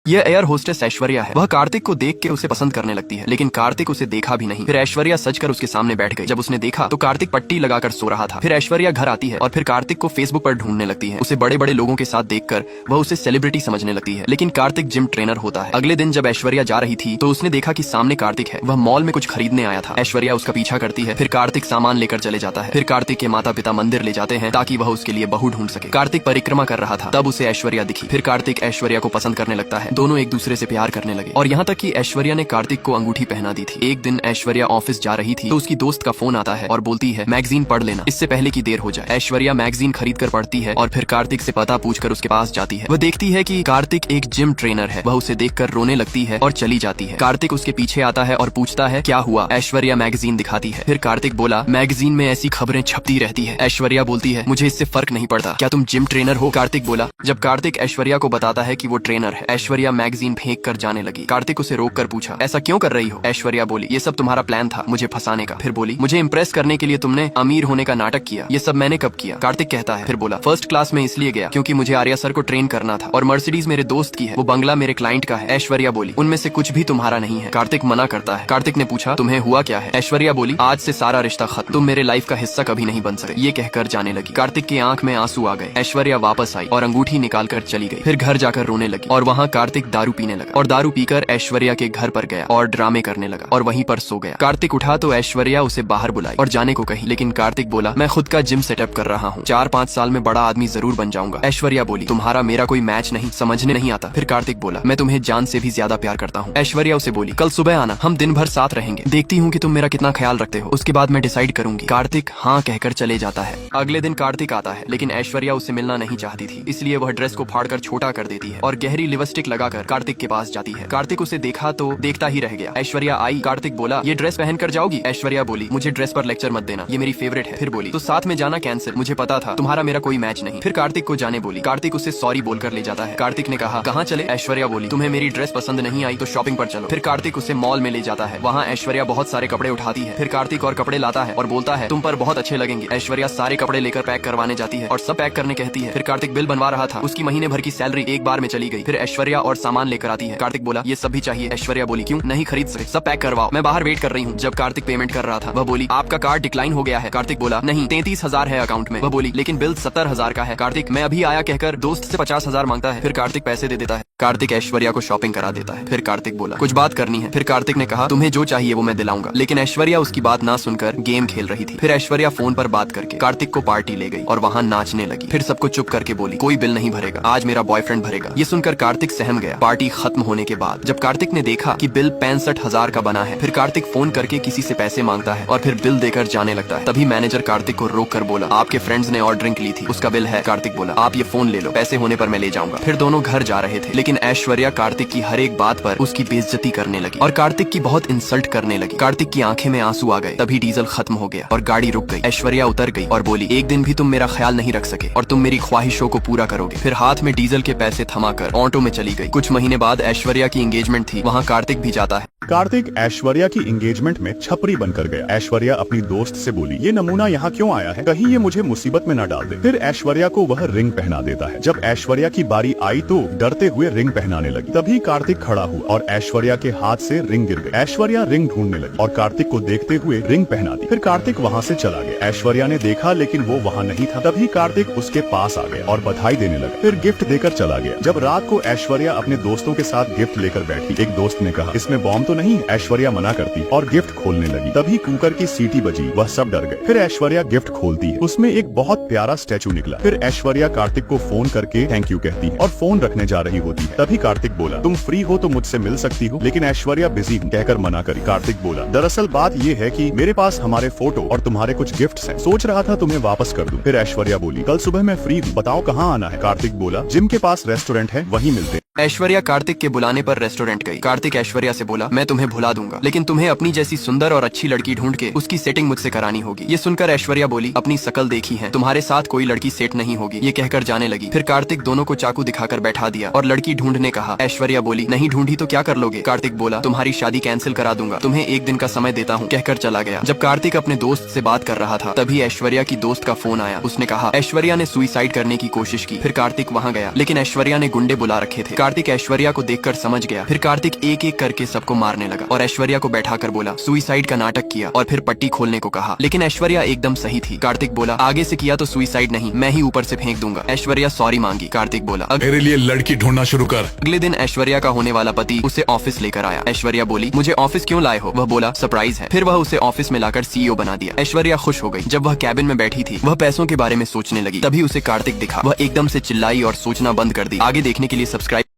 यह air hostess Aishwarya है। वह कार्तिक को देख के उसे पसंद करने लगती है, लेकिन कार्तिक उसे देखा भी नहीं। फिर ऐश्वर्या सजकर उसके सामने बैठ गई। जब उसने देखा तो कार्तिक पट्टी लगाकर सो रहा था। फिर ऐश्वर्या घर आती है और फिर कार्तिक को फेसबुक पर ढूंढने लगती है। उसे बड़े बड़े लोगों के साथ देखकर वह उसे सेलिब्रिटी समझने लगती है, लेकिन कार्तिक जिम ट्रेनर होता है। अगले दिन जब ऐश्वर्या जा रही थी तो उसने देखा कि सामने कार्तिक है। वह मॉल में कुछ खरीदने आया था। ऐश्वर्या उसका पीछा करती है। फिर कार्तिक सामान लेकर चले जाता है। फिर कार्तिक के माता पिता मंदिर ले जाते हैं ताकि वह उसके लिए बहू ढूंढ सके। कार्तिक परिक्रमा कर रहा था, तब उसे ऐश्वर्या दिखी। फिर कार्तिक ऐश्वर्या को पसंद करने लगता है। दोनों एक दूसरे से प्यार करने लगे और यहाँ तक कि ऐश्वर्या ने कार्तिक को अंगूठी पहना दी थी। एक दिन ऐश्वर्या ऑफिस जा रही थी तो उसकी दोस्त का फोन आता है और बोलती है मैगजीन पढ़ लेना, इससे पहले की देर हो जाए। ऐश्वर्या मैगजीन खरीद कर पढ़ती है और फिर कार्तिक से पता पूछकर उसके पास जाती है। वह देखती है कि कार्तिक एक जिम ट्रेनर है। वह उसे देखकर रोने लगती है और चली जाती है। कार्तिक उसके पीछे आता है और पूछता है क्या हुआ। ऐश्वर्या मैगजीन दिखाती है। फिर कार्तिक बोला मैगजीन में ऐसी खबरें छपती रहती है। ऐश्वर्या बोलती है मुझे इससे फर्क नहीं पड़ता, क्या तुम जिम ट्रेनर हो। कार्तिक बोला। जब कार्तिक ऐश्वर्या को बताता है कि वो ट्रेनर है, ऐश्वर्या मैगजीन फेंक कर जाने लगी। कार्तिक उसे रोक कर पूछा ऐसा क्यों कर रही हो। ऐश्वर्या बोली ये सब तुम्हारा प्लान था मुझे फंसाने का। फिर बोली मुझे इम्प्रेस करने के लिए तुमने अमीर होने का नाटक किया। ये सब मैंने कब किया। कार्तिक कहता है। फिर बोला फर्स्ट क्लास में इसलिए गया क्योंकि मुझे आर्या सर को ट्रेन करना था और मर्सिडीज मेरे दोस्त की है, वो बंगला मेरे क्लाइंट का है। ऐश्वर्या बोली उनमें से कुछ भी तुम्हारा नहीं है। कार्तिक मना करता है। कार्तिक ने पूछा तुम्हें हुआ क्या है। ऐश्वर्या बोली आज से सारा रिश्ता खत्म, तुम मेरे लाइफ का हिस्सा कभी नहीं बन सकते। ये कहकर जाने लगी। कार्तिक की आंख में आंसू आ गए। ऐश्वर्या वापस आई और अंगूठी निकाल कर चली गई। फिर घर जाकर रोने लगी और वहाँ कार्तिक दारू पीने लगा और दारू पीकर ऐश्वर्या के घर पर गया और ड्रामे करने लगा और वहीं पर सो गया। कार्तिक उठा तो ऐश्वर्या उसे बाहर बुलाई और जाने को कही, लेकिन कार्तिक बोला मैं खुद का जिम सेटअप कर रहा हूँ, 4-5 साल में बड़ा आदमी जरूर बन जाऊंगा। ऐश्वर्या बोली तुम्हारा मेरा कोई मैच नहीं, समझने नहीं आता। फिर कार्तिक बोला मैं तुम्हें जान से भी ज्यादा प्यार करता हूँ। ऐश्वर्या उसे बोली कल सुबह आना, हम दिन भर साथ रहेंगे, देखती हूँ कि तुम मेरा कितना ख्याल रखते हो, उसके बाद मैं डिसाइड करूंगी। कार्तिक हाँ कहकर चले जाता है। अगले दिन कार्तिक आता है, लेकिन ऐश्वर्या उससे मिलना नहीं चाहती थी, इसलिए वह ड्रेस को फाड़कर छोटा कर देती है और गहरी लिपस्टिक लगाकर कार्तिक के पास जाती है। कार्तिक उसे देखा तो देखता ही रह गया। ऐश्वर्या आई। कार्तिक बोला ये ड्रेस पहन कर जाओगी। ऐश्वर्या बोली मुझे ड्रेस पर लेक्चर मत देना, ये मेरी फेवरेट है। फिर बोली तो साथ में जाना कैंसिल, मुझे पता था तुम्हारा मेरा कोई मैच नहीं। फिर कार्तिक को जाने बोली। कार्तिक उसे सॉरी बोलकर ले जाता है। कार्तिक ने कहा कहाँ चले। ऐश्वर्या बोली तुम्हें मेरी ड्रेस पसंद नहीं आई तो शॉपिंग पर चलो। फिर कार्तिक उसे मॉल में ले जाता है। वहाँ ऐश्वर्या बहुत सारे कपड़े उठाती है। फिर कार्तिक और कपड़े लाता है और बोलता है तुम पर बहुत अच्छे लगेंगे। ऐश्वर्या सारे कपड़े लेकर पैक करवाने जाती है और सब पैक करने कहती है। फिर कार्तिक बिल बनवा रहा था, उसकी महीने भर की सैलरी एक बार में चली गई। फिर ऐश्वर्या और सामान लेकर आती है। कार्तिक बोला ये सब भी चाहिए। ऐश्वर्या बोली क्यों, नहीं खरीद सकते, सब पैक करवाओ, मैं बाहर वेट कर रही हूँ। जब कार्तिक पेमेंट कर रहा था वह बोली आपका कार्ड डिक्लाइन हो गया है। कार्तिक बोला नहीं 33,000 है अकाउंट में। वह बोली लेकिन बिल 70,000 का है। कार्तिक मैं अभी आया कहकर दोस्त से 50,000 मांगता है। फिर कार्तिक पैसे दे देता है। कार्तिक ऐश्वर्या को शॉपिंग करा देता है। फिर कार्तिक बोला कुछ बात करनी है। फिर कार्तिक ने कहा तुम्हें जो चाहिए वो मैं दिलाऊंगा, लेकिन ऐश्वर्या उसकी बात ना सुनकर गेम खेल रही थी। फिर ऐश्वर्या फोन पर बात करके कार्तिक को पार्टी ले गई और वहाँ नाचने लगी। फिर सबको चुप करके बोली कोई बिल नहीं भरेगा, आज मेरा बॉयफ्रेंड भरेगा। ये सुनकर कार्तिक सहम गया। पार्टी खत्म होने के बाद जब कार्तिक ने देखा कि बिल 65,000 का बना है, फिर कार्तिक फोन करके किसी से पैसे मांगता है और फिर बिल देकर जाने लगता है। तभी मैनेजर कार्तिक को रोक कर बोला आपके फ्रेंड्स ने और ड्रिंक ली थी, उसका बिल है। कार्तिक बोला आप ये फोन ले लो, पैसे होने पर मैं ले जाऊंगा। फिर दोनों घर जा रहे थे, लेकिन ऐश्वर्या कार्तिक की हर एक बात पर उसकी बेइज्जती करने लगी और कार्तिक की बहुत इंसल्ट करने लगी। कार्तिक की आंखें में आंसू आ गए। तभी डीजल खत्म हो गया और गाड़ी रुक गई। ऐश्वर्या उतर गई और बोली एक दिन भी तुम मेरा ख्याल नहीं रख सके और तुम मेरी ख्वाहिशों को पूरा करोगे। फिर हाथ में डीजल के पैसे थमाकर ऑटो में चली गई। कुछ महीने बाद ऐश्वर्या की एंगेजमेंट थी, वहाँ कार्तिक भी जाता है। कार्तिक ऐश्वर्या की एंगेजमेंट में छपरी बनकर गया। ऐश्वर्या अपनी दोस्त से बोली ये नमूना यहाँ क्यों आया है, कहीं ये मुझे मुसीबत में न डाल दे। फिर ऐश्वर्या को वह रिंग पहना देता है। जब ऐश्वर्या की बारी आई तो डरते हुए रिंग पहनाने लगी। तभी कार्तिक खड़ा हुआ और ऐश्वर्या के हाथ से रिंग गिर गई। ऐश्वर्या रिंग ढूंढने लगी और कार्तिक को देखते हुए रिंग पहना दी। फिर कार्तिक वहाँ से चला गया। ऐश्वर्या ने देखा लेकिन वो वहाँ नहीं था। तभी कार्तिक उसके पास आ गया और बधाई देने लगा। फिर गिफ्ट देकर चला गया। जब रात को ऐश्वर्या अपने दोस्तों के साथ गिफ्ट लेकर बैठी, एक दोस्त ने कहा इसमें बॉम्ब तो नहीं। ऐश्वर्या मना करती और गिफ्ट खोलने लगी। तभी कुकर की सीटी बजी, वह सब डर गए। फिर ऐश्वर्या गिफ्ट खोलती है, उसमें एक बहुत प्यारा स्टैचू निकला। फिर ऐश्वर्या कार्तिक को फोन करके थैंक यू कहती है और फोन रखने जा रही होती है। तभी कार्तिक बोला तुम फ्री हो तो मुझसे मिल सकती हो, लेकिन ऐश्वर्या बिजी हूँ कहकर मना करी। कार्तिक बोला दरअसल बात ये है कि मेरे पास हमारे फोटो और तुम्हारे कुछ गिफ्ट्स हैं, सोच रहा था तुम्हें वापस कर दूं। फिर ऐश्वर्या बोली कल सुबह मैं फ्री हूँ, बताओ कहाँ आना है। कार्तिक बोला जिम के पास रेस्टोरेंट है, वहीं मिलते हैं। ऐश्वर्या कार्तिक के बुलाने पर रेस्टोरेंट गई। कार्तिक ऐश्वर्या से बोला मैं तुम्हें भुला दूंगा, लेकिन तुम्हें अपनी जैसी सुंदर और अच्छी लड़की ढूंढ के उसकी सेटिंग मुझसे करानी होगी। ये सुनकर ऐश्वर्या बोली अपनी शकल देखी है, तुम्हारे साथ कोई लड़की सेट नहीं होगी। ये कहकर जाने लगी। फिर कार्तिक दोनों को चाकू दिखाकर बैठा दिया और लड़की ढूंढने कहा। ऐश्वर्या बोली नहीं ढूंढी तो क्या कर लोगे। कार्तिक बोला तुम्हारी शादी कैंसिल करा दूंगा, तुम्हें एक दिन का समय देता हूँ, कहकर चला गया। जब कार्तिक अपने दोस्त से बात कर रहा था तभी ऐश्वर्या की दोस्त का फोन आया। उसने कहा ऐश्वर्या ने सुसाइड करने की कोशिश की। फिर कार्तिक वहाँ गया, लेकिन ऐश्वर्या ने गुंडे बुला रखे थे। कार्तिक ऐश्वर्या को देखकर समझ गया। फिर कार्तिक एक एक करके सबको मारने लगा और ऐश्वर्या को बैठाकर बोला सुइसाइड का नाटक किया और फिर पट्टी खोलने को कहा। लेकिन ऐश्वर्या एकदम सही थी। कार्तिक बोला आगे से किया तो सुइसाइड नहीं, मैं ही ऊपर से फेंक दूंगा। ऐश्वर्या सॉरी मांगी। कार्तिक बोला मेरे लिए लड़की ढूंढना शुरू कर। अगले दिन ऐश्वर्या का होने वाला पति उसे ऑफिस लेकर आया। ऐश्वर्या बोली मुझे ऑफिस क्यों लाए हो? वह बोला सरप्राइज है। फिर वह उसे ऑफिस में लाकर सीईओ बना दिया। ऐश्वर्या खुश हो गई। जब वह कैबिन में बैठी थी वह पैसों के बारे में सोचने लगी। तभी उसे कार्तिक दिखा। वह एकदम से चिल्लाई और सोचना बंद कर दी। आगे देखने के लिए सब्सक्राइब